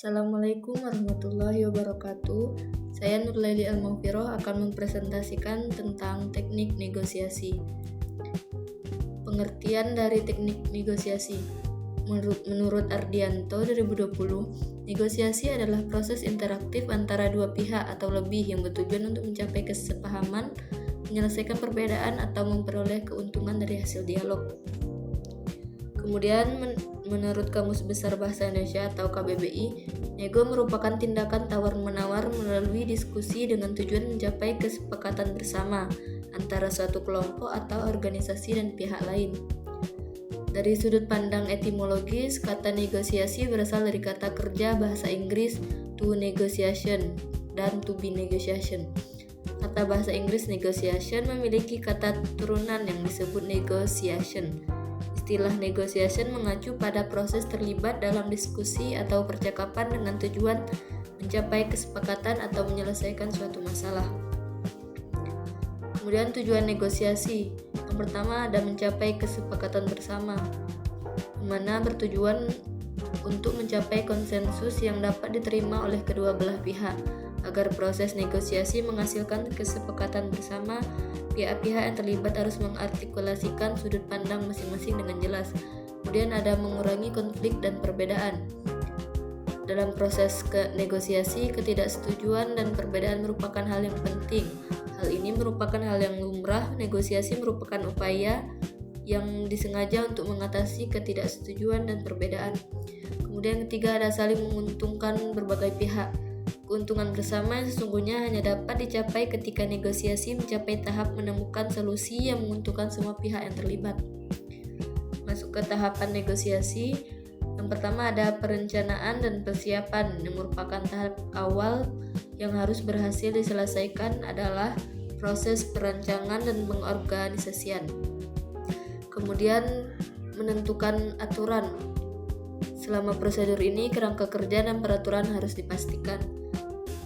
Assalamualaikum warahmatullahi wabarakatuh. Saya Nurlaili Al-Maghfirah akan mempresentasikan tentang teknik negosiasi. Pengertian dari teknik negosiasi. Menurut Ardianto 2020, negosiasi adalah proses interaktif antara dua pihak atau lebih yang bertujuan untuk mencapai kesepahaman, menyelesaikan perbedaan, atau memperoleh keuntungan dari hasil dialog. Kemudian menurut Kamus Besar Bahasa Indonesia atau KBBI, nego merupakan tindakan tawar-menawar melalui diskusi dengan tujuan mencapai kesepakatan bersama antara suatu kelompok atau organisasi dan pihak lain. Dari sudut pandang etimologis, kata negosiasi berasal dari kata kerja bahasa Inggris to negotiation dan to be negotiation. Kata bahasa Inggris negotiation memiliki kata turunan yang disebut negotiation. Istilah negotiation mengacu pada proses terlibat dalam diskusi atau percakapan dengan tujuan mencapai kesepakatan atau menyelesaikan suatu masalah. Kemudian tujuan negosiasi. Yang pertama ada mencapai kesepakatan bersama, di mana bertujuan untuk mencapai konsensus yang dapat diterima oleh kedua belah pihak. Agar proses negosiasi menghasilkan kesepakatan bersama, pihak-pihak yang terlibat harus mengartikulasikan sudut pandang masing-masing dengan jelas. Kemudian ada mengurangi konflik dan perbedaan. Dalam proses negosiasi, ketidaksetujuan dan perbedaan merupakan hal yang penting. Hal ini merupakan hal yang lumrah. Negosiasi merupakan upaya yang disengaja untuk mengatasi ketidaksetujuan dan perbedaan. Kemudian ketiga ada saling menguntungkan berbagai pihak. Keuntungan bersama yang sesungguhnya hanya dapat dicapai ketika negosiasi mencapai tahap menemukan solusi yang menguntungkan semua pihak yang terlibat. Masuk ke tahapan negosiasi. Yang pertama ada perencanaan dan persiapan, yang merupakan tahap awal yang harus berhasil diselesaikan adalah proses perancangan dan pengorganisasian. Kemudian menentukan aturan. Selama prosedur ini kerangka kerja dan peraturan harus dipastikan.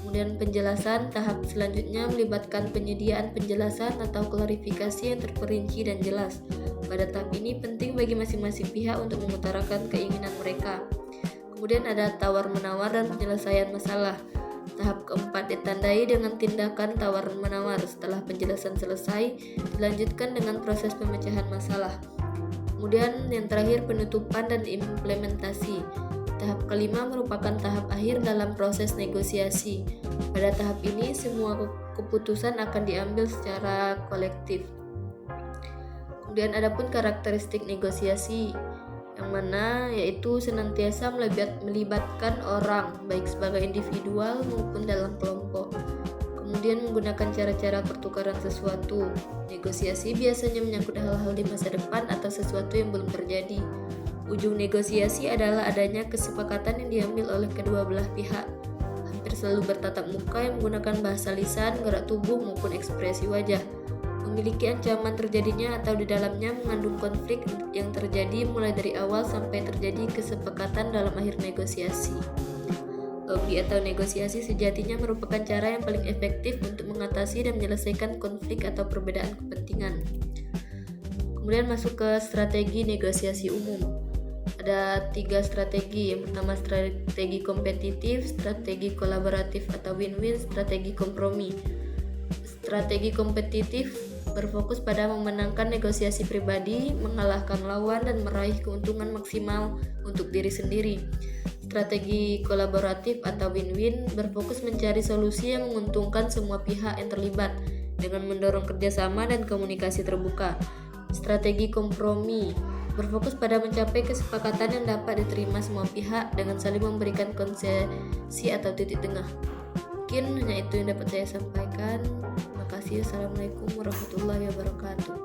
Kemudian penjelasan, tahap selanjutnya melibatkan penyediaan penjelasan atau klarifikasi yang terperinci dan jelas. Pada tahap ini penting bagi masing-masing pihak untuk mengutarakan keinginan mereka. Kemudian ada tawar-menawar dan penyelesaian masalah. Tahap keempat ditandai dengan tindakan tawar-menawar. Setelah penjelasan selesai, dilanjutkan dengan proses pemecahan masalah. Kemudian yang terakhir penutupan dan implementasi. Tahap kelima merupakan tahap akhir dalam proses negosiasi. Pada tahap ini semua keputusan akan diambil secara kolektif. Kemudian adapun karakteristik negosiasi yang mana yaitu senantiasa melibatkan orang baik sebagai individual maupun dalam kelompok. Kemudian menggunakan cara-cara pertukaran sesuatu. Negosiasi biasanya menyangkut hal-hal di masa depan atau sesuatu yang belum terjadi. Ujung negosiasi adalah adanya kesepakatan yang diambil oleh kedua belah pihak. Hampir selalu bertatap muka yang menggunakan bahasa lisan, gerak tubuh maupun ekspresi wajah. Memiliki ancaman terjadinya atau di dalamnya mengandung konflik yang terjadi mulai dari awal sampai terjadi kesepakatan dalam akhir negosiasi. Lobby atau negosiasi sejatinya merupakan cara yang paling efektif untuk mengatasi dan menyelesaikan konflik atau perbedaan kepentingan. Kemudian masuk ke strategi negosiasi umum. Ada 3 strategi. Yang pertama strategi kompetitif, strategi kolaboratif atau win-win, strategi kompromi. Strategi kompetitif berfokus pada memenangkan negosiasi pribadi, mengalahkan lawan dan meraih keuntungan maksimal untuk diri sendiri. Strategi kolaboratif atau win-win berfokus mencari solusi yang menguntungkan semua pihak yang terlibat dengan mendorong kerjasama dan komunikasi terbuka. Strategi kompromi berfokus pada mencapai kesepakatan yang dapat diterima semua pihak dengan saling memberikan konsesi atau titik tengah. Mungkin hanya itu yang dapat saya sampaikan. Terima kasih. Assalamualaikum warahmatullahi wabarakatuh.